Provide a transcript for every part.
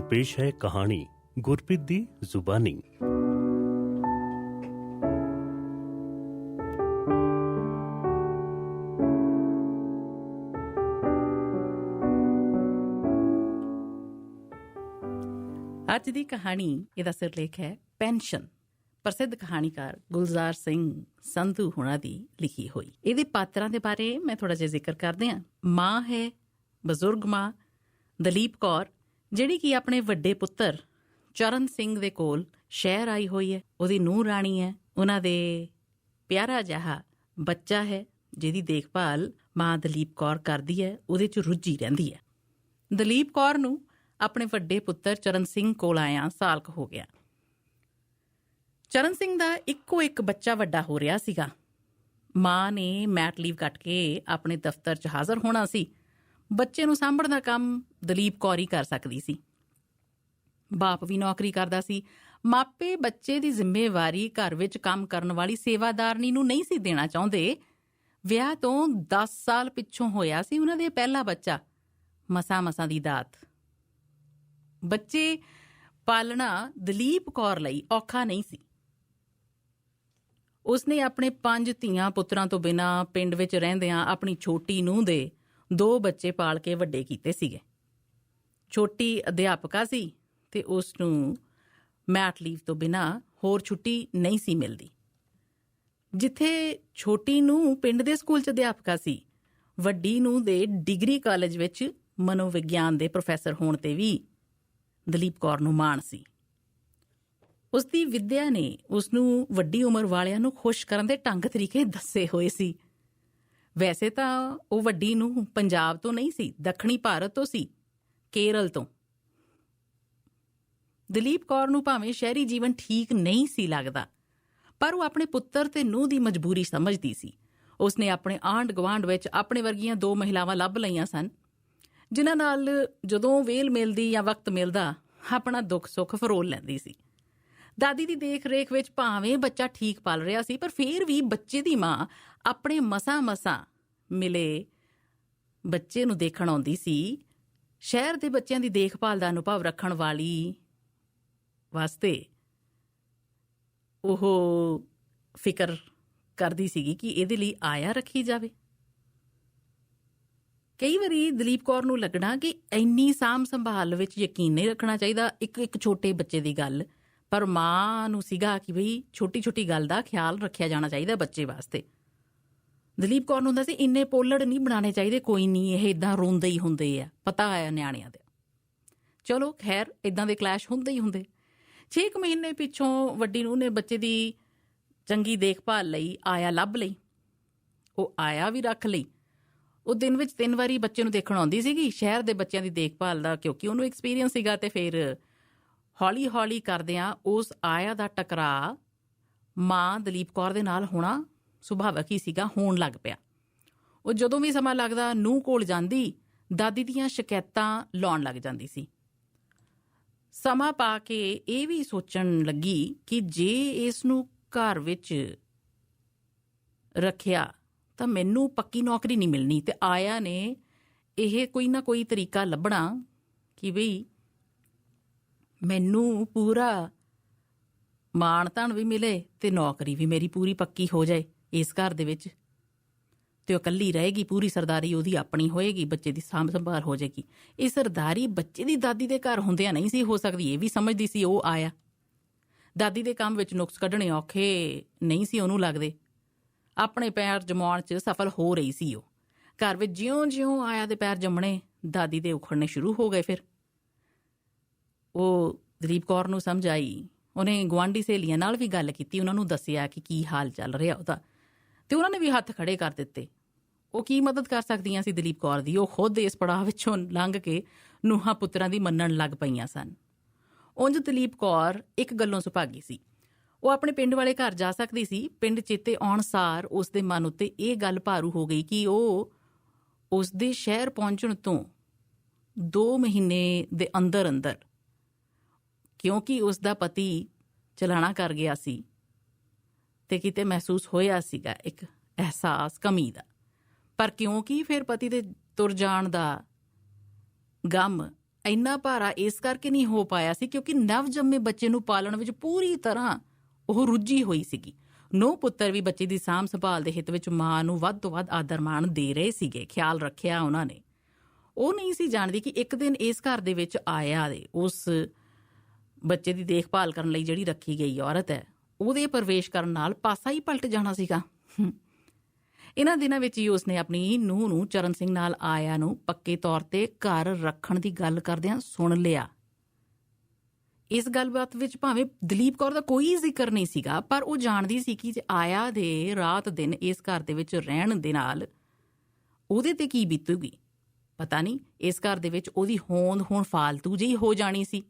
पेश है कहानी गुरप्रीत दी जुबानी। ਅੱਜ ਦੀ ਕਹਾਣੀ ਇਹਦਾ ਸਿਰਲੇਖ ਹੈ ਪੈਨਸ਼ਨ। ਪ੍ਰਸਿੱਧ ਕਹਾਣੀਕਾਰ ਗੁਲਜ਼ਾਰ ਸਿੰਘ ਸੰਧੂ ਹੁਣਾਂ ਦੀ ਲਿਖੀ ਹੋਈ। ਇਹਦੇ ਪਾਤਰਾਂ ਦੇ ਬਾਰੇ ਮੈਂ ਥੋੜਾ ਜਿਹਾ ਜ਼ਿਕਰ ਕਰਦੇ ਹਾਂ। ਮਾਂ ਹੈ ਬਜ਼ੁਰਗ ਮਾਂ ਦਲੀਪ ਕੌਰ, ਜਿਹੜੀ ਕਿ ਆਪਣੇ ਵੱਡੇ ਪੁੱਤਰ ਚਰਨ ਸਿੰਘ ਦੇ ਕੋਲ ਸ਼ਹਿਰ ਆਈ ਹੋਈ ਹੈ। ਉਹਦੀ ਨੂੰਹ ਰਾਣੀ ਹੈ। ਉਹਨਾਂ ਦੇ ਪਿਆਰਾ ਜਿਹਾ ਬੱਚਾ ਹੈ ਜਿਹਦੀ ਦੇਖਭਾਲ ਮਾਂ ਦਲੀਪ ਕੌਰ ਕਰਦੀ ਹੈ, ਉਹਦੇ 'ਚ ਰੁੱਝੀ ਰਹਿੰਦੀ ਹੈ। ਦਲੀਪ ਕੌਰ ਨੂੰ ਆਪਣੇ ਵੱਡੇ ਪੁੱਤਰ ਚਰਨ ਸਿੰਘ ਕੋਲ ਆਇਆ ਸਾਲ ਕੁ ਹੋ ਗਿਆ। ਚਰਨ ਸਿੰਘ ਦਾ ਇੱਕੋ ਇੱਕ ਬੱਚਾ ਵੱਡਾ ਹੋ ਰਿਹਾ ਸੀਗਾ। ਮਾਂ ਨੇ ਮੈਟ ਲੀਵ ਕੱਟ ਕੇ ਆਪਣੇ ਦਫ਼ਤਰ 'ਚ ਹਾਜ਼ਰ ਹੋਣਾ ਸੀ। ਬੱਚੇ ਨੂੰ ਸਾਂਭਣ ਦਾ ਕੰਮ ਦਲੀਪ ਕੌਰ ਹੀ ਕਰ ਸਕਦੀ ਸੀ। ਬਾਪ ਵੀ ਨੌਕਰੀ ਕਰਦਾ ਸੀ। ਮਾਪੇ ਬੱਚੇ ਦੀ ਜ਼ਿੰਮੇਵਾਰੀ ਘਰ ਵਿੱਚ ਕੰਮ ਕਰਨ ਵਾਲੀ ਸੇਵਾਦਾਰਨੀ ਨੂੰ ਨਹੀਂ ਸੀ ਦੇਣਾ ਚਾਹੁੰਦੇ। ਵਿਆਹ ਤੋਂ 10 ਸਾਲ ਪਿੱਛੋਂ ਹੋਇਆ ਸੀ ਉਹਨਾਂ ਦੇ ਪਹਿਲਾ ਬੱਚਾ, ਮਸਾਂ ਦੀ ਦਾਤ। ਬੱਚੇ ਪਾਲਣਾ ਦਲੀਪ ਕੌਰ ਲਈ ਔਖਾ ਨਹੀਂ ਸੀ। ਉਸਨੇ ਆਪਣੇ 5 ਧੀਆਂ ਪੁੱਤਰਾਂ ਤੋਂ ਬਿਨਾਂ ਪਿੰਡ ਵਿੱਚ ਰਹਿੰਦਿਆਂ ਆਪਣੀ ਛੋਟੀ ਨੂੰਹ ਦੇ 2 ਬੱਚੇ ਪਾਲ ਕੇ ਵੱਡੇ ਕੀਤੇ ਸੀਗੇ। ਛੋਟੀ ਅਧਿਆਪਕਾ ਸੀ ਤੇ ਉਸ ਨੂੰ ਮੈਟ ਲੀਵ ਤੋਂ ਬਿਨਾਂ ਹੋਰ ਛੁੱਟੀ ਨਹੀਂ ਸੀ ਮਿਲਦੀ। ਜਿੱਥੇ ਛੋਟੀ ਨੂੰਹ ਪਿੰਡ ਦੇ ਸਕੂਲ 'ਚ ਅਧਿਆਪਕਾ ਸੀ, ਵੱਡੀ ਨੂੰਹ ਦੇ ਡਿਗਰੀ ਕਾਲਜ ਵਿੱਚ ਮਨੋਵਿਗਿਆਨ ਦੇ ਪ੍ਰੋਫੈਸਰ ਹੋਣ 'ਤੇ ਵੀ ਦਲੀਪ ਕੌਰ ਨੂੰ ਮਾਣ ਸੀ। ਉਸਦੀ ਵਿੱਦਿਆ ਨੇ ਉਸਨੂੰ ਵੱਡੀ ਉਮਰ ਵਾਲਿਆਂ ਨੂੰ ਖੁਸ਼ ਕਰਨ ਦੇ ਢੰਗ ਤਰੀਕੇ ਦੱਸੇ ਹੋਏ ਸੀ। ਵੈਸੇ ਤਾਂ ਉਹ ਵੱਡੀ ਨੂੰ ਪੰਜਾਬ ਤੋਂ ਨਹੀਂ ਸੀ, ਦੱਖਣੀ ਭਾਰਤ ਤੋਂ ਸੀ, ਕੇਰਲ ਤੋਂ। ਦਲੀਪ ਕੌਰ ਨੂੰ ਭਾਵੇਂ ਸ਼ਹਿਰੀ ਜੀਵਨ ਠੀਕ ਨਹੀਂ ਸੀ ਲੱਗਦਾ, ਪਰ ਉਹ ਆਪਣੇ ਪੁੱਤਰ ਤੇ ਨੂੰਹ ਦੀ ਮਜਬੂਰੀ ਸਮਝਦੀ ਸੀ। ਉਸਨੇ ਆਪਣੇ ਆਂਢ ਗੁਆਂਢ ਵਿੱਚ ਆਪਣੇ ਵਰਗੀਆਂ 2 ਮਹਿਲਾਵਾਂ ਲੱਭ ਲਈਆਂ ਸਨ, ਜਿਨ੍ਹਾਂ ਨਾਲ ਜਦੋਂ ਵੇਲ ਮਿਲਦੀ ਜਾਂ ਵਕਤ ਮਿਲਦਾ ਆਪਣਾ ਦੁੱਖ ਸੁੱਖ ਫਰੋਲ ਲੈਂਦੀ ਸੀ। ਦਾਦੀ ਦੀ ਦੇਖ ਰੇਖ ਵਿੱਚ ਭਾਵੇਂ ਬੱਚਾ ਠੀਕ ਪਲ ਰਿਹਾ ਸੀ, ਪਰ ਫਿਰ ਵੀ ਬੱਚੇ ਦੀ ਮਾਂ ਆਪਣੇ ਮਸਾਂ ਮਿਲੇ ਬੱਚੇ ਨੂੰ ਦੇਖਣ ਆਉਂਦੀ ਸੀ। ਸ਼ਹਿਰ ਦੇ ਬੱਚਿਆਂ ਦੀ ਦੇਖਭਾਲ ਦਾ ਅਨੁਭਵ ਰੱਖਣ ਵਾਲੀ ਵਾਸਤੇ ਉਹ ਫਿਕਰ ਕਰਦੀ ਸੀਗੀ ਕਿ ਇਹਦੇ ਲਈ ਆਇਆ ਰੱਖੀ ਜਾਵੇ। ਕਈ ਵਾਰੀ ਦਲੀਪ ਕੌਰ ਨੂੰ ਲੱਗਣਾ ਕਿ ਇੰਨੀ ਸਾਂਭ ਸੰਭਾਲ ਵਿੱਚ ਯਕੀਨ ਨਹੀਂ ਰੱਖਣਾ ਚਾਹੀਦਾ ਇੱਕ ਛੋਟੇ ਬੱਚੇ ਦੀ ਗੱਲ, ਪਰ ਮਾਂ ਨੂੰ ਸੀਗਾ ਕਿ ਬਈ ਛੋਟੀ ਗੱਲ ਦਾ ਖਿਆਲ ਰੱਖਿਆ ਜਾਣਾ ਚਾਹੀਦਾ ਬੱਚੇ ਵਾਸਤੇ। ਦਲੀਪ ਕੌਰ ਨੂੰ ਹੁੰਦਾ ਸੀ ਇੰਨੇ ਪੋਲੜ ਨਹੀਂ ਬਣਾਉਣੇ ਚਾਹੀਦੇ, ਕੋਈ ਨਹੀਂ, ਇਹ ਇੱਦਾਂ ਰੋਂਦੇ ਹੀ ਹੁੰਦੇ ਆ, ਪਤਾ ਹੈ ਨਿਆਣਿਆਂ ਦੇ। ਚਲੋ ਖੈਰ, ਇੱਦਾਂ ਦੇ ਕਲੈਸ਼ ਹੁੰਦੇ ਹੀ ਹੁੰਦੇ। 6 ਮਹੀਨੇ ਪਿੱਛੋਂ ਵੱਡੀ ਨੂੰਹ ਨੇ ਬੱਚੇ ਦੀ ਚੰਗੀ ਦੇਖਭਾਲ ਲਈ ਆਇਆ ਲੱਭ ਲਈ। ਉਹ ਆਇਆ ਵੀ ਰੱਖ ਲਈ। ਉਹ ਦਿਨ ਵਿੱਚ 3 ਵਾਰੀ ਬੱਚੇ ਨੂੰ ਦੇਖਣ ਆਉਂਦੀ ਸੀਗੀ, ਸ਼ਹਿਰ ਦੇ ਬੱਚਿਆਂ ਦੀ ਦੇਖਭਾਲ ਦਾ, ਕਿਉਂਕਿ ਉਹਨੂੰ ਐਕਸਪੀਰੀਅੰਸ ਸੀਗਾ। ਤੇ ਫਿਰ ਹੌਲੀ ਕਰਦਿਆਂ ਉਸ ਆਇਆ ਦਾ ਟਕਰਾਅ ਮਾਂ ਦਲੀਪ ਕੌਰ ਦੇ ਨਾਲ ਹੋਣਾ ਸੁਭਾਵਕ ਹੀ ਸੀਗਾ, ਹੋਣ ਲੱਗ ਪਿਆ। ਉਹ ਜਦੋਂ ਵੀ ਸਮਾਂ ਲੱਗਦਾ ਨੂੰਹ ਕੋਲ ਜਾਂਦੀ, ਦਾਦੀ ਦੀਆਂ ਸ਼ਿਕਾਇਤਾਂ ਲਾਉਣ ਲੱਗ ਜਾਂਦੀ ਸੀ। ਸਮਾਂ ਪਾ ਕੇ ਇਹ ਵੀ ਸੋਚਣ ਲੱਗੀ ਕਿ ਜੇ ਇਸ ਨੂੰ ਘਰ ਵਿੱਚ ਰੱਖਿਆ ਤਾਂ ਮੈਨੂੰ ਪੱਕੀ ਨੌਕਰੀ ਨਹੀਂ ਮਿਲਣੀ, ਤੇ ਆਇਆ ਨੇ ਇਹ ਕੋਈ ਨਾ ਕੋਈ ਤਰੀਕਾ ਲੱਭਣਾ ਕਿ ਬਈ ਮੈਨੂੰ ਪੂਰਾ ਮਾਣ ਤਾਣ ਵੀ ਮਿਲੇ ਤੇ ਨੌਕਰੀ ਵੀ ਮੇਰੀ ਪੂਰੀ ਪੱਕੀ ਹੋ ਜਾਏ ਇਸ ਘਰ ਦੇ ਵਿੱਚ, ਤੇ ਉਹ ਇਕੱਲੀ ਰਹੇਗੀ, ਪੂਰੀ ਸਰਦਾਰੀ ਉਹਦੀ ਆਪਣੀ ਹੋਏਗੀ, ਬੱਚੇ ਦੀ ਸਾਂਭ ਸੰਭਾਲ ਹੋ ਜਾਏਗੀ। ਇਹ ਸਰਦਾਰੀ ਬੱਚੇ ਦੀ ਦਾਦੀ ਦੇ ਘਰ ਹੁੰਦਿਆਂ ਨਹੀਂ ਸੀ ਹੋ ਸਕਦੀ, ਇਹ ਵੀ ਸਮਝਦੀ ਸੀ। ਉਹ ਆਇਆ ਦਾਦੀ ਦੇ ਕੰਮ ਵਿੱਚ ਨੁਕਸ ਕੱਢਣੇ ਔਖੇ ਨਹੀਂ ਸੀ ਉਹਨੂੰ ਲੱਗਦੇ। ਆਪਣੇ ਪੈਰ ਜਮਾਉਣ 'ਚ ਸਫਲ ਹੋ ਰਹੀ ਸੀ ਉਹ। ਘਰ ਵਿੱਚ ਜਿਉਂ ਆਇਆ ਦੇ ਪੈਰ ਜੰਮਣੇ, ਦਾਦੀ ਦੇ ਉਖੜਨੇ ਸ਼ੁਰੂ ਹੋ ਗਏ। ਫਿਰ ਉਹ ਦਲੀਪ ਕੌਰ ਨੂੰ ਸਮਝ ਆਈ। ਉਹਨੇ ਗੁਆਂਢੀ ਸਹੇਲੀਆਂ ਨਾਲ ਵੀ ਗੱਲ ਕੀਤੀ, ਉਹਨਾਂ ਨੂੰ ਦੱਸਿਆ ਕਿ ਕੀ ਹਾਲ ਚੱਲ ਰਿਹਾ ਉਹਦਾ, ਤੇ ਉਹਨਾਂ ਨੇ ਵੀ ਹੱਥ ਖੜੇ ਕਰ ਦਿੱਤੇ। ਉਹ ਕੀ ਮਦਦ ਕਰ ਸਕਦੀਆਂ ਸੀ ਦਲੀਪ ਕੌਰ ਦੀ? ਉਹ ਖੁਦ ਇਸ ਪੜਾਅ ਵਿੱਚੋਂ ਲੰਘ ਕੇ ਨੂੰਹਾਂ ਪੁੱਤਰਾਂ ਦੀ ਮੰਨਣ ਲੱਗ ਪਈਆਂ ਸਨ। ਉਂਝ ਦਲੀਪ ਕੌਰ ਇੱਕ ਗੱਲੋਂ ਸੁਭਾਗੀ ਸੀ, ਉਹ ਆਪਣੇ ਪਿੰਡ ਵਾਲੇ ਘਰ ਜਾ ਸਕਦੀ ਸੀ। ਪਿੰਡ ਚੇਤੇ ਆਉਣ ਸਾਰ ਉਸ ਦੇ ਮਨ ਉੱਤੇ ਇਹ ਗੱਲ ਭਾਰੂ ਹੋ ਗਈ ਕਿ ਉਹ ਉਸ ਦੇ ਸ਼ਹਿਰ ਪਹੁੰਚਣ ਤੋਂ 2 ਮਹੀਨੇ ਦੇ ਅੰਦਰ ਕਿਉਂਕਿ ਉਸ ਦਾ ਪਤੀ ਚਲਾਣਾ ਕਰ ਗਿਆ ਸੀ ਤੇ ਕਿਤੇ ਮਹਿਸੂਸ ਹੋਇਆ ਸੀਗਾ ਇੱਕ ਅਹਿਸਾਸ ਕਮੀ ਦਾ, ਪਰ ਕਿਉਂਕਿ ਫਿਰ ਪਤੀ ਦੇ ਤੁਰ ਜਾਣ ਦਾ ਗਮ ਇੰਨਾ ਭਾਰਾ ਇਸ ਕਰਕੇ ਨਹੀਂ ਹੋ ਪਾਇਆ ਸੀ ਕਿਉਂਕਿ ਨਵ ਜੰਮੇ ਬੱਚੇ ਨੂੰ ਪਾਲਣ ਵਿੱਚ ਪੂਰੀ ਤਰ੍ਹਾਂ ਉਹ ਰੁੱਝੀ ਹੋਈ ਸੀਗੀ। ਨੂੰਹ ਪੁੱਤਰ ਵੀ ਬੱਚੇ ਦੀ ਸਾਂਭ ਸੰਭਾਲ ਦੇ ਹਿੱਤ ਵਿੱਚ ਮਾਂ ਨੂੰ ਵੱਧ ਤੋਂ ਵੱਧ ਆਦਰ ਮਾਣ ਦੇ ਰਹੇ ਸੀਗੇ, ਖਿਆਲ ਰੱਖਿਆ ਉਹਨਾਂ ਨੇ। ਉਹ ਨਹੀਂ ਸੀ ਜਾਣਦੀ ਕਿ ਇੱਕ ਦਿਨ ਇਸ ਘਰ ਦੇ ਵਿੱਚ ਆਇਆ ਦੇ ਉਸ ਬੱਚੇ ਦੀ ਦੇਖਭਾਲ ਕਰਨ ਲਈ ਜਿਹੜੀ ਰੱਖੀ ਗਈ ਔਰਤ ਹੈ, ਉਹਦੇ ਪ੍ਰਵੇਸ਼ ਕਰਨ ਨਾਲ ਪਾਸਾ ਹੀ ਪਲਟ ਜਾਣਾ ਸੀਗਾ। ਇਹਨਾਂ ਦਿਨਾਂ ਵਿੱਚ ਹੀ ਉਸਨੇ ਆਪਣੀ ਨੂੰਹ ਨੂੰ ਚਰਨ ਸਿੰਘ ਨਾਲ ਆਇਆ ਨੂੰ ਪੱਕੇ ਤੌਰ ਤੇ ਘਰ ਰੱਖਣ ਦੀ ਗੱਲ ਕਰਦਿਆਂ ਸੁਣ ਲਿਆ। ਇਸ ਗੱਲਬਾਤ ਵਿੱਚ ਭਾਵੇਂ ਦਲੀਪ ਕੌਰ ਦਾ ਕੋਈ ਜ਼ਿਕਰ ਨਹੀਂ ਸੀਗਾ, ਪਰ ਉਹ ਜਾਣਦੀ ਸੀ ਕਿ ਆਇਆ ਦੇ ਰਾਤ ਦਿਨ ਇਸ ਘਰ ਦੇ ਵਿੱਚ ਰਹਿਣ ਦੇ ਨਾਲ ਉਹਦੇ ਤੇ ਕੀ ਬੀਤੂਗੀ। ਪਤਾ ਨਹੀਂ ਇਸ ਘਰ ਦੇ ਵਿੱਚ ਉਹਦੀ ਹੋਂਦ ਹੁਣ ਫਾਲਤੂ ਜਿਹੀ ਹੋ ਜਾਣੀ ਸੀ,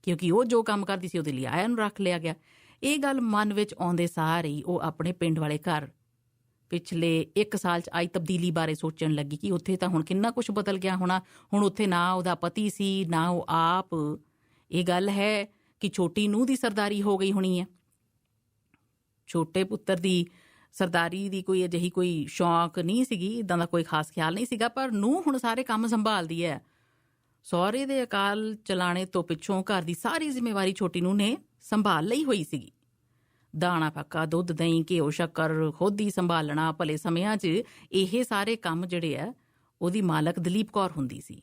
ਕਿਉਂਕਿ ਉਹ ਜੋ ਕੰਮ ਕਰਦੀ ਸੀ ਉਹਦੇ ਲਈ ਆਇਆ ਨੂੰ ਰੱਖ ਲਿਆ ਗਿਆ। ਇਹ ਗੱਲ ਮਨ ਵਿੱਚ ਆਉਂਦੇ ਸਾਰ ਹੀ ਉਹ ਆਪਣੇ ਪਿੰਡ ਵਾਲੇ ਘਰ ਪਿਛਲੇ 1 ਸਾਲ 'ਚ ਆਈ ਤਬਦੀਲੀ ਬਾਰੇ ਸੋਚਣ ਲੱਗੀ ਕਿ ਉੱਥੇ ਤਾਂ ਹੁਣ ਕਿੰਨਾ ਕੁਝ ਬਦਲ ਗਿਆ ਹੋਣਾ। ਹੁਣ ਉੱਥੇ ਨਾ ਉਹਦਾ ਪਤੀ ਸੀ, ਨਾ ਉਹ ਆਪ। ਇਹ ਗੱਲ ਹੈ ਕਿ ਛੋਟੀ ਨੂੰਹ ਦੀ ਸਰਦਾਰੀ ਹੋ ਗਈ ਹੋਣੀ ਹੈ। ਛੋਟੇ ਪੁੱਤਰ ਦੀ ਸਰਦਾਰੀ ਦੀ ਕੋਈ ਅਜਿਹੀ ਕੋਈ ਸ਼ੌਕ ਨਹੀਂ ਸੀਗੀ, ਇੱਦਾਂ ਦਾ ਕੋਈ ਖਾਸ ਖਿਆਲ ਨਹੀਂ ਸੀਗਾ, ਪਰ ਨੂੰਹ ਹੁਣ ਸਾਰੇ ਕੰਮ ਸੰਭਾਲਦੀ ਹੈ। ਸਹੁਰੇ ਦੇ ਅਕਾਲ ਚਲਾਣੇ ਤੋਂ ਪਿੱਛੋਂ ਘਰ ਦੀ ਸਾਰੀ ਜ਼ਿੰਮੇਵਾਰੀ ਛੋਟੀ ਨੂੰਹ ਨੇ ਸੰਭਾਲ ਲਈ ਹੋਈ ਸੀਗੀ। ਦਾਣਾ ਪੱਕਾ, ਦੁੱਧ, ਦਹੀਂ, ਘਿਓ, ਸ਼ੱਕਰ ਖੁਦ ਹੀ ਸੰਭਾਲਣਾ। ਭਲੇ ਸਮਿਆਂ 'ਚ ਇਹ ਸਾਰੇ ਕੰਮ ਜਿਹੜੇ ਆ ਉਹਦੀ ਮਾਲਕ ਦਲੀਪ ਕੌਰ ਹੁੰਦੀ ਸੀ।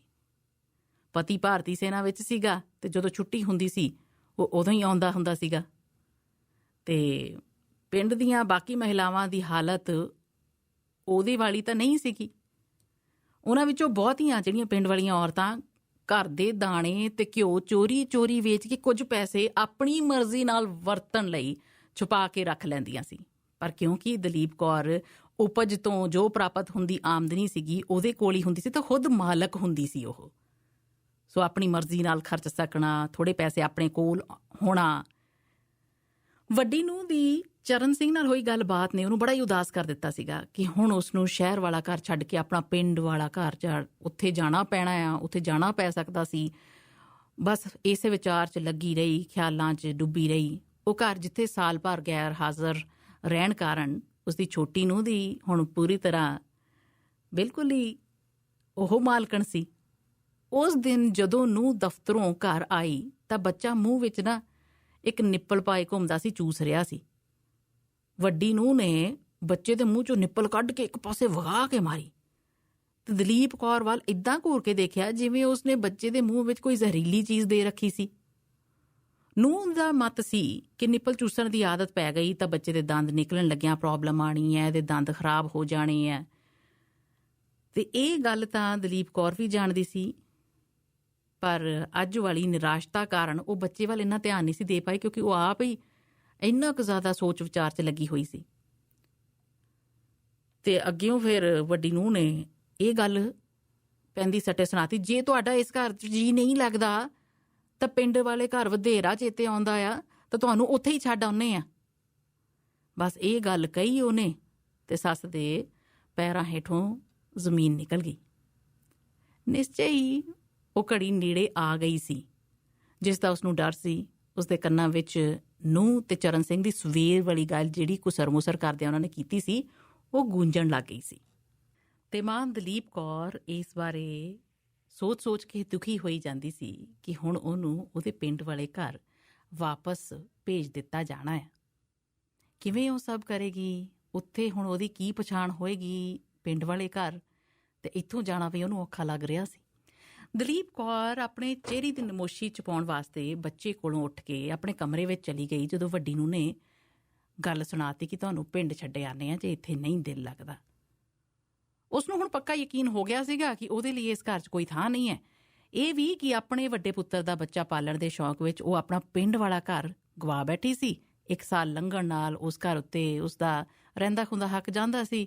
ਪਤੀ ਭਾਰਤੀ ਸੈਨਾ ਵਿੱਚ ਸੀਗਾ ਤੇ ਜਦੋਂ ਛੁੱਟੀ ਹੁੰਦੀ ਸੀ ਉਹ ਉਦੋਂ ਹੀ ਆਉਂਦਾ ਹੁੰਦਾ ਸੀਗਾ। ਤੇ ਪਿੰਡ ਦੀਆਂ ਬਾਕੀ ਮਹਿਲਾਵਾਂ ਦੀ ਹਾਲਤ ਉਹਦੇ ਵਾਲੀ ਤਾਂ ਨਹੀਂ ਸੀਗੀ। ਉਹਨਾਂ ਵਿੱਚੋਂ ਬਹੁਤੀਆਂ ਜਿਹੜੀਆਂ ਪਿੰਡ ਵਾਲੀਆਂ ਔਰਤਾਂ ਘਰ ਦੇ ਦਾਣੇ ਤੇ ਘਿਓ ਚੋਰੀ ਵੇਚ ਕੇ ਕੁਝ ਪੈਸੇ ਆਪਣੀ ਮਰਜ਼ੀ ਨਾਲ ਵਰਤਣ ਲਈ ਛੁਪਾ ਕੇ ਰੱਖ ਲੈਂਦੀਆਂ ਸੀ। ਪਰ ਕਿਉਂਕਿ ਦਲੀਪ ਕੌਰ ਉਪਜ ਤੋਂ ਜੋ ਪ੍ਰਾਪਤ ਹੁੰਦੀ ਆਮਦਨੀ ਸੀਗੀ ਉਹਦੇ ਕੋਲ ਹੀ ਹੁੰਦੀ ਸੀ ਤਾਂ ਖੁਦ ਮਾਲਕ ਹੁੰਦੀ ਸੀ ਉਹ। ਸੋ ਆਪਣੀ ਮਰਜ਼ੀ ਨਾਲ ਖਰਚ ਸਕਣਾ, ਥੋੜੇ ਪੈਸੇ ਆਪਣੇ ਕੋਲ ਹੋਣਾ। ਵੱਡੀ ਨੂੰਹ ਦੀ ਚਰਨ ਸਿੰਘ ਨਾਲ ਹੋਈ ਗੱਲਬਾਤ ਨੇ ਉਹਨੂੰ ਬੜਾ ਹੀ ਉਦਾਸ ਕਰ ਦਿੱਤਾ ਸੀਗਾ ਕਿ ਹੁਣ ਉਸਨੂੰ ਸ਼ਹਿਰ ਵਾਲਾ ਘਰ ਛੱਡ ਕੇ ਆਪਣਾ ਪਿੰਡ ਵਾਲਾ ਘਰ ਉੱਥੇ ਜਾਣਾ ਪੈਣਾ ਆ, ਉੱਥੇ ਜਾਣਾ ਪੈ ਸਕਦਾ ਸੀ। ਬਸ ਇਸੇ ਵਿਚਾਰ 'ਚ ਲੱਗੀ ਰਹੀ, ਖਿਆਲਾਂ 'ਚ ਡੁੱਬੀ ਰਹੀ। ਉਹ ਘਰ ਜਿੱਥੇ ਸਾਲ ਭਰ ਗੈਰ ਹਾਜ਼ਰ ਰਹਿਣ ਕਾਰਨ ਉਸਦੀ ਛੋਟੀ ਨੂੰਹ ਦੀ ਹੁਣ ਪੂਰੀ ਤਰ੍ਹਾਂ ਬਿਲਕੁਲ ਹੀ ਉਹ ਮਾਲਕਣ ਸੀ। ਉਸ ਦਿਨ ਜਦੋਂ ਨੂੰਹ ਦਫ਼ਤਰੋਂ ਘਰ ਆਈ ਤਾਂ ਬੱਚਾ ਮੂੰਹ ਵਿੱਚ ਨਾ ਇੱਕ ਨਿੱਪਲ ਪਾਏ ਘੁੰਮਦਾ ਸੀ, ਚੂਸ ਰਿਹਾ ਸੀ। ਵੱਡੀ ਨੂੰਹ ਨੇ ਬੱਚੇ ਦੇ ਮੂੰਹ 'ਚੋਂ ਨਿੱਪਲ ਕੱਢ ਕੇ ਇੱਕ ਪਾਸੇ ਵਗਾ ਕੇ ਮਾਰੀ ਤੇ ਦਲੀਪ ਕੌਰ ਵੱਲ ਇੱਦਾਂ ਘੂਰ ਕੇ ਦੇਖਿਆ ਜਿਵੇਂ ਉਸਨੇ ਬੱਚੇ ਦੇ ਮੂੰਹ ਵਿੱਚ ਕੋਈ ਜ਼ਹਿਰੀਲੀ ਚੀਜ਼ ਦੇ ਰੱਖੀ ਸੀ। ਨੂੰਹ ਦਾ ਮਤ ਸੀ ਕਿ ਨਿੱਪਲ ਚੂਸਣ ਦੀ ਆਦਤ ਪੈ ਗਈ ਤਾਂ ਬੱਚੇ ਦੇ ਦੰਦ ਨਿਕਲਣ ਲੱਗਿਆਂ ਪ੍ਰੋਬਲਮ ਆਣੀ ਹੈ, ਇਹਦੇ ਦੰਦ ਖਰਾਬ ਹੋ ਜਾਣੇ ਹੈ। ਤੇ ਇਹ ਗੱਲ ਤਾਂ ਦਲੀਪ ਕੌਰ ਵੀ ਜਾਣਦੀ ਸੀ, ਪਰ ਅੱਜ ਵਾਲੀ ਨਿਰਾਸ਼ਤਾ ਕਾਰਨ ਉਹ ਬੱਚੇ ਵੱਲ ਇੰਨਾ ਧਿਆਨ ਨਹੀਂ ਸੀ ਦੇ ਪਾਈ ਕਿਉਂਕਿ ਉਹ ਆਪ ਹੀ ਇੰਨਾ ਕੁ ਜ਼ਿਆਦਾ ਸੋਚ ਵਿਚਾਰ 'ਚ ਲੱਗੀ ਹੋਈ ਸੀ। ਤੇ ਅੱਗਿਓਂ ਫਿਰ ਵੱਡੀ ਨੂੰਹ ਨੇ ਇਹ ਗੱਲ ਪੈਂਦੀ ਸੱਟੇ ਸੁਣਾਤੀ, ਜੇ ਤੁਹਾਡਾ ਇਸ ਘਰ 'ਚ ਜੀ ਨਹੀਂ ਲੱਗਦਾ ਤਾਂ ਪਿੰਡ ਵਾਲੇ ਘਰ ਵਧੇਰਾ ਚੇਤੇ ਆਉਂਦਾ ਆ ਤਾਂ ਤੁਹਾਨੂੰ ਉੱਥੇ ਹੀ ਛੱਡ ਆਉਂਦੇ ਆ। ਬਸ ਇਹ ਗੱਲ ਕਹੀ ਉਹਨੇ ਤੇ ਸੱਸ ਦੇ ਪੈਰਾਂ ਹੇਠੋਂ ਜ਼ਮੀਨ ਨਿਕਲ ਗਈ। ਨਿਸ਼ਚੈ ਹੀ ਉਹ ਘੜੀ ਨੇੜੇ ਆ ਗਈ ਸੀ ਜਿਸ ਦਾ ਉਸਨੂੰ ਡਰ ਸੀ। ਉਸਦੇ ਕੰਨਾਂ ਵਿੱਚ ਨੂੰਹ ਤੇ ਚਰਨ ਸਿੰਘ ਦੀ ਸਵੇਰ ਵਾਲੀ ਗੱਲ ਜਿਹੜੀ ਕੁਸਰ-ਮੁਸਰ ਕਰਦਿਆਂ ਉਹਨਾਂ ਨੇ ਕੀਤੀ ਸੀ ਉਹ ਗੂੰਜਣ ਲੱਗ ਗਈ ਸੀ। ਤੇ ਮਾਂ ਦਲੀਪ ਕੌਰ ਇਸ ਬਾਰੇ ਸੋਚ ਕੇ ਦੁਖੀ ਹੋਈ ਜਾਂਦੀ ਸੀ ਕਿ ਹੁਣ ਉਹਨੂੰ ਉਹਦੇ ਪਿੰਡ ਵਾਲੇ ਘਰ ਵਾਪਸ ਭੇਜ ਦਿੱਤਾ ਜਾਣਾ ਹੈ। ਕਿਵੇਂ ਉਹ ਸਭ ਕਰੇਗੀ? ਉੱਥੇ ਹੁਣ ਉਹਦੀ ਕੀ ਪਛਾਣ ਹੋਏਗੀ ਪਿੰਡ ਵਾਲੇ ਘਰ, ਤੇ ਇੱਥੋਂ ਜਾਣਾ ਵੀ ਉਹਨੂੰ ਔਖਾ ਲੱਗ ਰਿਹਾ ਸੀ। ਦਲੀਪ ਕੌਰ ਆਪਣੇ ਚਿਹਰੇ ਦੀ ਨਮੋਸ਼ੀ ਛੁਪਾਉਣ ਵਾਸਤੇ ਬੱਚੇ ਕੋਲੋਂ ਉੱਠ ਕੇ ਆਪਣੇ ਕਮਰੇ ਵਿੱਚ ਚਲੀ ਗਈ ਜਦੋਂ ਵੱਡੀ ਨੂੰ ਨੇ ਗੱਲ ਸੁਣਾਤੀ ਕਿ ਤੁਹਾਨੂੰ ਪਿੰਡ ਛੱਡੇ ਆਨੇ ਆ ਜੇ ਇੱਥੇ ਨਹੀਂ ਦਿਲ ਲੱਗਦਾ। ਉਸਨੂੰ ਹੁਣ ਪੱਕਾ ਯਕੀਨ ਹੋ ਗਿਆ ਸੀਗਾ ਕਿ ਉਹਦੇ ਲਈ ਇਸ ਘਰ 'ਚ ਕੋਈ ਥਾਂ ਨਹੀਂ ਹੈ। ਇਹ ਵੀ ਕਿ ਆਪਣੇ ਵੱਡੇ ਪੁੱਤਰ ਦਾ ਬੱਚਾ ਪਾਲਣ ਦੇ ਸ਼ੌਕ ਵਿੱਚ ਉਹ ਆਪਣਾ ਪਿੰਡ ਵਾਲਾ ਘਰ ਗਵਾ ਬੈਠੀ ਸੀ। 1 ਸਾਲ ਲੰਘਣ ਨਾਲ ਉਸ ਘਰ ਉੱਤੇ ਉਸਦਾ ਰਹਿੰਦਾ ਖੁੰਦਾ ਹੱਕ ਜਾਂਦਾ ਸੀ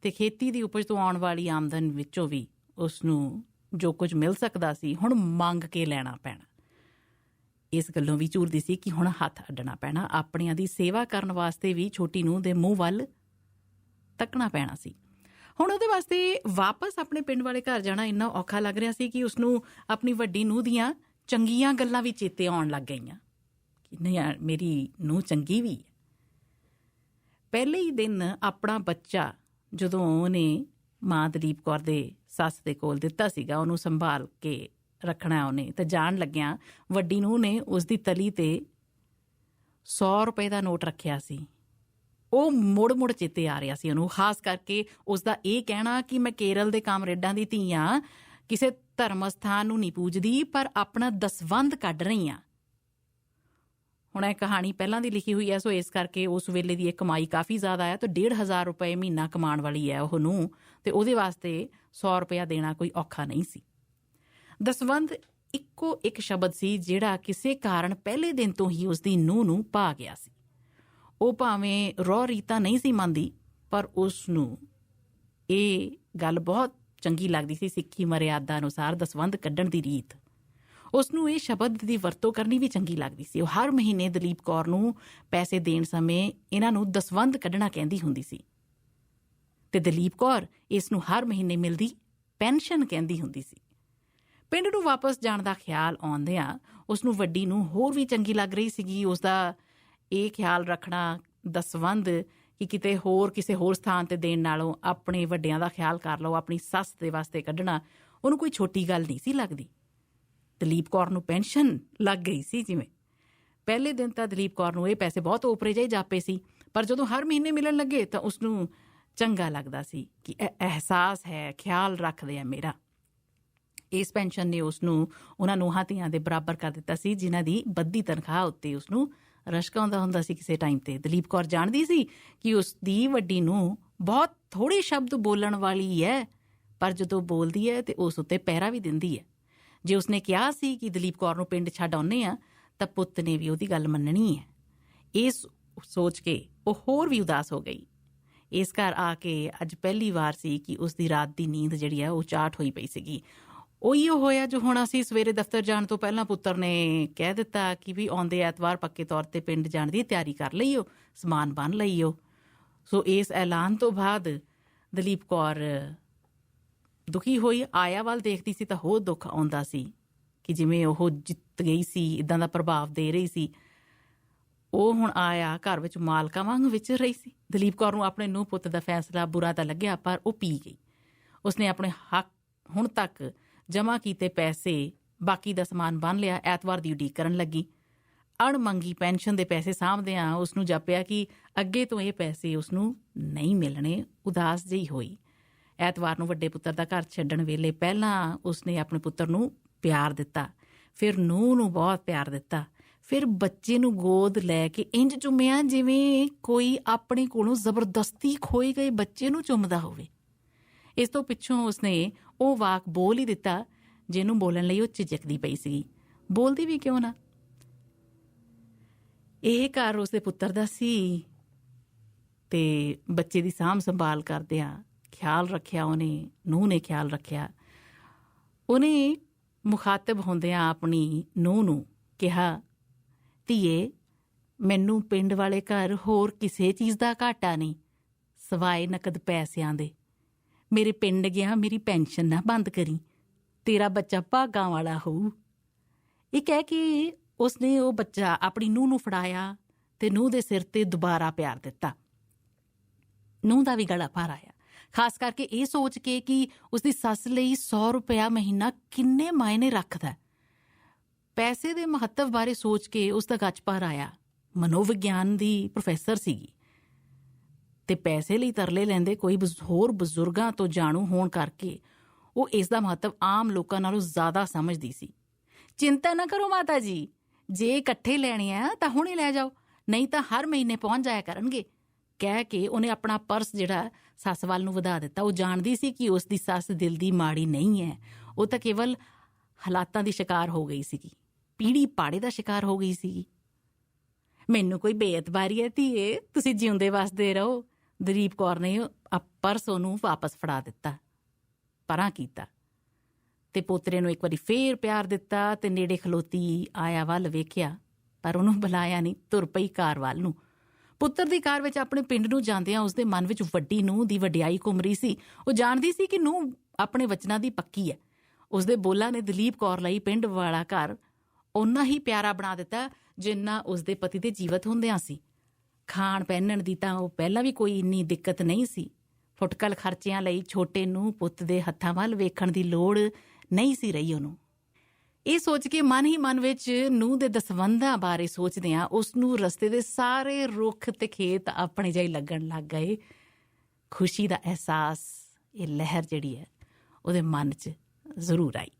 ਤੇ ਖੇਤੀ ਦੀ ਉਪਜ ਤੋਂ ਆਉਣ ਵਾਲੀ ਆਮਦਨ ਵਿੱਚੋਂ ਵੀ ਉਸਨੂੰ ਜੋ ਕੁਝ ਮਿਲ ਸਕਦਾ ਸੀ ਹੁਣ ਮੰਗ ਕੇ ਲੈਣਾ ਪੈਣਾ। ਇਸ ਗੱਲੋਂ ਵੀ ਝੂਰਦੀ ਸੀ ਕਿ ਹੁਣ ਹੱਥ ਅੱਡਣਾ ਪੈਣਾ, ਆਪਣਿਆਂ ਦੀ ਸੇਵਾ ਕਰਨ ਵਾਸਤੇ ਵੀ ਛੋਟੀ ਨੂੰਹ ਦੇ ਮੂੰਹ ਵੱਲ ਤੱਕਣਾ ਪੈਣਾ ਸੀ। ਹੁਣ ਉਹਦੇ ਵਾਸਤੇ ਵਾਪਸ ਆਪਣੇ ਪਿੰਡ ਵਾਲੇ ਘਰ ਜਾਣਾ ਇੰਨਾ ਔਖਾ ਲੱਗ ਰਿਹਾ ਸੀ ਕਿ ਉਸਨੂੰ ਆਪਣੀ ਵੱਡੀ ਨੂੰਹ ਦੀਆਂ ਚੰਗੀਆਂ ਗੱਲਾਂ ਵੀ ਚੇਤੇ ਆਉਣ ਲੱਗ ਗਈਆਂ ਕਿ ਨਹੀਂ ਯਾਰ ਮੇਰੀ ਨੂੰਹ ਚੰਗੀ ਵੀ ਹੈ। ਪਹਿਲੇ ਹੀ ਦਿਨ ਆਪਣਾ ਬੱਚਾ ਜਦੋਂ ਉਹਨੇ ਮਾਂ ਦਲੀਪ ਕੌਰ ਦੇ ਸੱਸ ਦੇ ਕੋਲ ਦਿੱਤਾ ਸੀਗਾ, ਉਹਨੂੰ ਸੰਭਾਲ ਕੇ ਰੱਖਣਾ ਉਹਨੇ। ਤੇ ਜਾਣ ਲੱਗਿਆਂ ਵੱਡੀ ਨੂੰਹ ਨੇ ਉਸਦੀ ਤਲੀ ਤੇ 100 ਰੁਪਏ ਦਾ ਨੋਟ ਰੱਖਿਆ ਸੀ। ਉਹ ਮੁੜ ਚੇਤੇ ਆ ਰਿਹਾ ਸੀ ਉਹਨੂੰ, ਖਾਸ ਕਰਕੇ ਉਸਦਾ ਇਹ ਕਹਿਣਾ ਕਿ ਮੈਂ ਕੇਰਲ ਦੇ ਕਾਮਰੇਡਾਂ ਦੀ ਧੀ ਆਂ, ਕਿਸੇ ਧਰਮ ਸਥਾਨ ਨੂੰ ਨਹੀਂ ਪੂਜਦੀ, ਪਰ ਆਪਣਾ ਦਸਵੰਧ ਕੱਢ ਰਹੀ ਆਂ। ਹੁਣ ਇਹ ਕਹਾਣੀ ਪਹਿਲਾਂ ਦੀ ਲਿਖੀ ਹੋਈ ਹੈ, ਸੋ ਇਸ ਕਰਕੇ ਉਸ ਵੇਲੇ ਦੀ ਇਹ ਕਮਾਈ ਕਾਫੀ ਜ਼ਿਆਦਾ ਹੈ। ਤਾਂ 1,500 ਰੁਪਏ ਮਹੀਨਾ ਕਮਾਉਣ ਵਾਲੀ ਹੈ ਉਹਨੂੰ, ਤੇ ਉਹਦੇ ਵਾਸਤੇ 100 ਰੁਪਇਆ ਦੇਣਾ ਕੋਈ ਔਖਾ ਨਹੀਂ ਸੀ। ਦਸਵੰਧ ਇੱਕੋ ਇੱਕ ਸ਼ਬਦ ਸੀ ਜਿਹੜਾ ਕਿਸੇ ਕਾਰਨ ਪਹਿਲੇ ਦਿਨ ਤੋਂ ਹੀ ਉਸਦੀ ਨੂੰਹ ਨੂੰ ਭਾ ਗਿਆ ਸੀ। ਉਹ ਭਾਵੇਂ ਰੋਹ ਰੀਤਾ ਨਹੀਂ ਸੀ ਮੰਨਦੀ, ਪਰ ਉਸ ਨੂੰ ਇਹ ਗੱਲ ਬਹੁਤ ਚੰਗੀ ਲੱਗਦੀ ਸੀ। ਸਿੱਖੀ ਮਰਿਆਦਾ ਅਨੁਸਾਰ ਦਸਵੰਧ ਕੱਢਣ ਦੀ ਰੀਤ, ਉਸ ਨੂੰ ਇਹ ਸ਼ਬਦ ਦੀ ਵਰਤੋਂ ਕਰਨੀ ਵੀ ਚੰਗੀ ਲੱਗਦੀ ਸੀ। ਉਹ ਹਰ ਮਹੀਨੇ ਦਲੀਪ ਕੌਰ ਨੂੰ ਪੈਸੇ ਦੇਣ ਸਮੇਂ ਇਹਨਾਂ ਨੂੰ ਦਸਵੰਧ ਕੱਢਣਾ ਕਹਿੰਦੀ ਹੁੰਦੀ ਸੀ, ਤੇ ਦਲੀਪ ਕੌਰ ਇਸ ਨੂੰ ਹਰ ਮਹੀਨੇ ਮਿਲਦੀ ਪੈਨਸ਼ਨ ਕਹਿੰਦੀ ਹੁੰਦੀ ਸੀ। ਪਿੰਡ ਨੂੰ ਵਾਪਸ ਜਾਣ ਦਾ ਖਿਆਲ ਆਉਂਦਿਆਂ ਉਸ ਨੂੰ ਵੱਡੀ ਨੂੰ ਹੋਰ ਵੀ ਚੰਗੀ ਲੱਗ ਰਹੀ ਸੀਗੀ। ਉਸਦਾ ਇਹ ਖਿਆਲ ਰੱਖਣਾ ਦਸਵੰਧ ਕਿ ਕਿਤੇ ਹੋਰ ਕਿਸੇ ਹੋਰ ਸਥਾਨ ਤੇ ਦੇਣ ਨਾਲੋਂ ਆਪਣੇ ਵੱਡਿਆਂ ਦਾ ਖਿਆਲ ਕਰ ਲਓ, ਆਪਣੀ ਸੱਸ ਦੇ ਵਾਸਤੇ ਕੱਢਣਾ ਉਹਨੂੰ ਕੋਈ ਛੋਟੀ ਗੱਲ ਨਹੀਂ ਸੀ ਲੱਗਦੀ। ਦਲੀਪ ਕੌਰ ਨੂੰ ਪੈਨਸ਼ਨ ਲੱਗ ਗਈ ਸੀ ਜਿਵੇਂ। ਪਹਿਲੇ ਦਿਨ ਤਾਂ ਦਲੀਪ ਕੌਰ ਨੂੰ ਇਹ ਪੈਸੇ ਬਹੁਤ ਓਪਰੇ ਜਿਹੇ ਜਾਪੇ ਸੀ, ਪਰ ਜਦੋਂ ਹਰ ਮਹੀਨੇ ਮਿਲਣ ਲੱਗੇ ਤਾਂ ਉਸਨੂੰ ਚੰਗਾ ਲੱਗਦਾ ਸੀ ਕਿ ਇਹ ਅਹਿਸਾਸ ਹੈ, ਖਿਆਲ ਰੱਖਦੇ ਆ ਮੇਰਾ। ਇਸ ਪੈਨਸ਼ਨ ਨੇ ਉਸਨੂੰ ਉਹਨਾਂ ਨੂੰਹਾਂ ਧੀਆਂ ਦੇ ਬਰਾਬਰ ਕਰ ਦਿੱਤਾ ਸੀ ਜਿਨ੍ਹਾਂ ਦੀ ਬੱਧੀ ਤਨਖਾਹ ਉੱਤੇ ਉਸਨੂੰ ਰਸ਼ਕ ਆਉਂਦਾ ਹੁੰਦਾ ਸੀ ਕਿਸੇ ਟਾਈਮ ਤੇ। ਦਲੀਪ ਕੌਰ ਜਾਣਦੀ ਸੀ ਕਿ ਉਸਦੀ ਵੱਡੀ ਨੂੰ ਬਹੁਤ ਥੋੜੇ ਸ਼ਬਦ ਬੋਲਣ ਵਾਲੀ ਹੈ, ਪਰ ਜਦੋਂ ਬੋਲਦੀ ਹੈ ਤੇ ਉਸ ਉੱਤੇ ਪਹਿਰਾ ਵੀ ਦਿੰਦੀ ਹੈ। ਜੇ ਉਸਨੇ ਕਿਹਾ ਸੀ ਕਿ ਦਲੀਪ ਕੌਰ ਨੂੰ ਪਿੰਡ ਛੱਡ ਆਉਂਦੇ ਆ, ਤਾਂ ਪੁੱਤ ਨੇ ਵੀ ਉਹਦੀ ਗੱਲ ਮੰਨਣੀ ਹੈ। ਇਸ ਸੋਚ ਕੇ ਉਹ ਹੋਰ ਵੀ ਉਦਾਸ ਹੋ ਗਈ। ਇਸ ਘਰ ਆ ਕੇ ਅੱਜ ਪਹਿਲੀ ਵਾਰ ਸੀ ਕਿ ਉਸਦੀ ਰਾਤ ਦੀ ਨੀਂਦ ਜਿਹੜੀ ਹੈ ਉਹ ਚਾਟ ਹੋਈ ਪਈ ਸੀਗੀ। ਉਹੀ ਉਹ ਹੋਇਆ ਜੋ ਹੁਣ ਅਸੀਂ ਸਵੇਰੇ ਦਫ਼ਤਰ ਜਾਣ ਤੋਂ ਪਹਿਲਾਂ ਪੁੱਤਰ ਨੇ ਕਹਿ ਦਿੱਤਾ ਕਿ ਵੀ ਆਉਂਦੇ ਐਤਵਾਰ ਪੱਕੇ ਤੌਰ ਤੇ ਪਿੰਡ ਜਾਣ ਦੀ ਤਿਆਰੀ ਕਰ ਲਈਓ, ਸਮਾਨ ਬੰਨ੍ਹ ਲਈਓ। ਸੋ ਇਸ ਐਲਾਨ ਤੋਂ ਬਾਅਦ ਦਲੀਪ ਕੌਰ ਦੁਖੀ ਹੋਈ। ਆਇਆ ਵੱਲ ਦੇਖਦੀ ਸੀ ਤਾਂ ਹੋਰ ਦੁੱਖ ਆਉਂਦਾ ਸੀ ਕਿ ਜਿਵੇਂ ਉਹ ਜਿੱਤ ਗਈ ਸੀ, ਇੱਦਾਂ ਦਾ ਪ੍ਰਭਾਵ ਦੇ ਰਹੀ ਸੀ। ਉਹ ਹੁਣ ਆਇਆ ਘਰ ਵਿੱਚ ਮਾਲਕਾਂ ਵਾਂਗ ਵਿਚਰ ਰਹੀ ਸੀ। ਦਲੀਪ ਕੌਰ ਨੂੰ ਆਪਣੇ ਨੂੰਹ ਪੁੱਤ ਦਾ ਫੈਸਲਾ ਬੁਰਾ ਤਾਂ ਲੱਗਿਆ, ਪਰ ਉਹ ਪੀ ਗਈ। ਉਸਨੇ ਆਪਣੇ ਹੱਕ ਹੁਣ ਤੱਕ ਜਮ੍ਹਾਂ ਕੀਤੇ ਪੈਸੇ, ਬਾਕੀ ਦਾ ਸਮਾਨ ਬੰਨ੍ਹ ਲਿਆ। ਐਤਵਾਰ ਦੀ ਉਡੀਕ ਕਰਨ ਲੱਗੀ। ਅਣਮੰਗੀ ਪੈਨਸ਼ਨ ਦੇ ਪੈਸੇ ਸਾਂਭਦਿਆਂ ਉਸਨੂੰ ਜਾਪਿਆ ਕਿ ਅੱਗੇ ਤੋਂ ਇਹ ਪੈਸੇ ਉਸਨੂੰ ਨਹੀਂ ਮਿਲਣੇ। ਉਦਾਸ ਜਿਹੀ ਹੋਈ। ਐਤਵਾਰ ਨੂੰ ਵੱਡੇ ਪੁੱਤਰ ਦਾ ਘਰ ਛੱਡਣ ਵੇਲੇ ਪਹਿਲਾਂ ਉਸਨੇ ਆਪਣੇ ਪੁੱਤਰ ਨੂੰ ਪਿਆਰ ਦਿੱਤਾ, ਫਿਰ ਨੂੰਹ ਨੂੰ ਬਹੁਤ ਪਿਆਰ ਦਿੱਤਾ, ਫਿਰ ਬੱਚੇ ਨੂੰ ਗੋਦ ਲੈ ਕੇ ਇੰਜ ਚੁੰਮਿਆ ਜਿਵੇਂ ਕੋਈ ਆਪਣੇ ਕੋਲੋਂ ਜ਼ਬਰਦਸਤੀ ਖੋਏ ਗਏ ਬੱਚੇ ਨੂੰ ਚੁੰਮਦਾ ਹੋਵੇ। ਇਸ ਤੋਂ ਪਿੱਛੋਂ ਉਸਨੇ ਉਹ ਵਾਕ ਬੋਲ ਹੀ ਦਿੱਤਾ ਜਿਹਨੂੰ ਬੋਲਣ ਲਈ ਉਹ ਝਿਜਕਦੀ ਪਈ ਸੀ। ਬੋਲਦੀ ਵੀ ਕਿਉਂ ਨਾ। ਇਹ ਘਰ ਉਸਦੇ ਪੁੱਤਰ ਦਾ ਸੀ ਤੇ ਬੱਚੇ ਦੀ ਸਾਂਭ ਸੰਭਾਲ ਕਰਦਿਆਂ ਖਿਆਲ ਰੱਖਿਆ ਉਹਨੇ, ਨੂੰਹ ਨੇ ਖਿਆਲ ਰੱਖਿਆ। ਉਹਨੇ ਮੁਖਾਤਬ ਹੁੰਦਿਆਂ ਆਪਣੀ ਨੂੰਹ ਨੂੰ ਕਿਹਾ, ਧੀਏ, ਮੈਨੂੰ ਪਿੰਡ ਵਾਲੇ ਘਰ ਹੋਰ ਕਿਸੇ ਚੀਜ਼ ਦਾ ਘਾਟਾ ਨਹੀਂ ਸਵਾਏ ਨਕਦ ਪੈਸਿਆਂ ਦੇ। ਮੇਰੇ ਪਿੰਡ ਗਿਆ ਮੇਰੀ ਪੈਨਸ਼ਨ ਨਾ ਬੰਦ ਕਰੀ, ਤੇਰਾ ਬੱਚਾ ਭਾਗਾਂ ਵਾਲਾ ਹੋਊ। ਇਹ ਕਹਿ ਕੇ ਉਸਨੇ ਉਹ ਬੱਚਾ ਆਪਣੀ ਨੂੰਹ ਨੂੰ ਫੜਾਇਆ ਤੇ ਨੂੰਹ ਦੇ ਸਿਰ ਤੇ ਦੁਬਾਰਾ ਪਿਆਰ ਦਿੱਤਾ। ਨੂੰਹ ਦਾ ਵੀ ਗਲਾ ਭਰ ਆਇਆ, ਖਾਸ ਕਰਕੇ ਇਹ ਸੋਚ ਕੇ ਕਿ ਉਸਦੀ ਸੱਸ ਲਈ 100 ਰੁਪਇਆ ਮਹੀਨਾ ਕਿੰਨੇ ਮਾਇਨੇ ਰੱਖਦਾ। ਪੈਸੇ ਦੇ ਮਹੱਤਵ ਬਾਰੇ ਸੋਚ ਕੇ ਉਸਦਾ ਗੱਜ ਭਰ ਆਇਆ। ਮਨੋਵਿਗਿਆਨ ਦੀ ਪ੍ਰੋਫੈਸਰ ਸੀਗੀ ਤੇ ਪੈਸੇ ਲਈ ਤਰਲੇ ਲੈਂਦੇ ਕੋਈ ਹੋਰ ਬਜ਼ੁਰਗਾਂ ਤੋਂ ਜਾਣੂ ਹੋਣ ਕਰਕੇ ਉਹ ਇਸ ਦਾ ਮਹੱਤਵ ਆਮ ਲੋਕਾਂ ਨਾਲੋਂ ਜ਼ਿਆਦਾ ਸਮਝਦੀ ਸੀ। ਚਿੰਤਾ ਨਾ ਕਰੋ ਮਾਤਾ ਜੀ, ਜੇ ਇਕੱਠੇ ਲੈਣੇ ਆ ਤਾਂ ਹੁਣੇ ਲੈ ਜਾਓ, ਨਹੀਂ ਤਾਂ ਹਰ ਮਹੀਨੇ ਪਹੁੰਚ ਜਾਇਆ ਕਰਨਗੇ, ਕਹਿ ਕੇ ਉਹਨੇ ਆਪਣਾ ਪਰਸ ਜਿਹੜਾ ਸੱਸ ਵੱਲ ਨੂੰ ਵਧਾ ਦਿੱਤਾ। ਉਹ ਜਾਣਦੀ ਸੀ ਕਿ ਉਸ ਦੀ ਸੱਸ ਦਿਲ ਦੀ ਮਾੜੀ ਨਹੀਂ ਹੈ, ਉਹ ਤਾਂ ਕੇਵਲ ਹਾਲਾਤਾਂ ਦੀ ਸ਼ਿਕਾਰ ਹੋ ਗਈ ਸੀਗੀ, ਪੀੜੀ ਪਾੜੇ ਦਾ ਸ਼ਿਕਾਰ ਹੋ ਗਈ ਸੀਗੀ। ਮੈਨੂੰ ਕੋਈ ਬੇਇਤਬਾਰੀ ਹੈ ਧੀਏ, ਤੁਸੀਂ ਜਿਉਂਦੇ ਵਸਦੇ ਰਹੋ। ਦਲੀਪ ਕੌਰ ਨੇ ਪਰਸ ਉਹਨੂੰ ਵਾਪਸ ਫੜਾ ਦਿੱਤਾ, ਪਰਾਂ ਕੀਤਾ ਤੇ ਪੋਤਰੇ ਨੂੰ ਇੱਕ ਵਾਰੀ ਫੇਰ ਪਿਆਰ ਦਿੱਤਾ ਤੇ ਨੇੜੇ ਖਲੋਤੀ ਆਇਆ ਵੱਲ ਵੇਖਿਆ, ਪਰ ਉਹਨੂੰ ਬੁਲਾਇਆ ਨਹੀਂ। ਤੁਰ ਪਈ ਕਾਰ ਵੱਲ ਨੂੰ। ਪੁੱਤਰ ਦੀ ਕਾਰ ਵਿੱਚ ਆਪਣੇ ਪਿੰਡ ਨੂੰ ਜਾਂਦਿਆਂ ਉਸਦੇ ਮਨ ਵਿੱਚ ਵੱਡੀ ਨੂੰਹ ਦੀ ਵਡਿਆਈ ਘੁੰਮ ਰਹੀ ਸੀ। ਉਹ ਜਾਣਦੀ ਸੀ ਕਿ ਨੂੰਹ ਆਪਣੇ ਵਚਨਾਂ ਦੀ ਪੱਕੀ ਹੈ। ਉਸਦੇ ਬੋਲਾਂ ਨੇ ਦਲੀਪ ਕੌਰ ਲਈ ਪਿੰਡ ਵਾਲਾ ਘਰ ਓਨਾ ਹੀ ਪਿਆਰਾ ਬਣਾ ਦਿੱਤਾ ਜਿੰਨਾ ਉਸਦੇ ਪਤੀ ਦੇ ਜੀਵਤ ਹੁੰਦਿਆਂ ਸੀ। ਖਾਣ ਪਹਿਨਣ ਦੀ ਤਾਂ ਉਹ ਪਹਿਲਾਂ ਵੀ ਕੋਈ ਇੰਨੀ ਦਿੱਕਤ ਨਹੀਂ ਸੀ। ਫੁਟਕਲ ਖਰਚਿਆਂ ਲਈ ਛੋਟੇ ਨੂੰ ਪੁੱਤ ਦੇ ਹੱਥਾਂ ਵੱਲ ਵੇਖਣ ਦੀ ਲੋੜ ਨਹੀਂ ਸੀ ਰਹੀ ਉਹਨੂੰ। ਇਹ ਸੋਚ ਕੇ ਮਨ ਹੀ ਮਨ ਵਿੱਚ ਨੂੰਹ ਦੇ ਦਸਵੰਧਾਂ ਬਾਰੇ ਸੋਚਦਿਆਂ ਉਸ ਨੂੰ ਰਸਤੇ ਦੇ ਸਾਰੇ ਰੁੱਖ ਤੇ ਖੇਤ ਆਪਣੇ ਜਿਹੇ ਲੱਗਣ ਲੱਗ ਗਏ। ਖੁਸ਼ੀ ਦਾ ਅਹਿਸਾਸ, ਇਹ ਲਹਿਰ ਜਿਹੜੀ ਹੈ ਉਹਦੇ ਮਨ 'ਚ ਜ਼ਰੂਰ ਆਈ।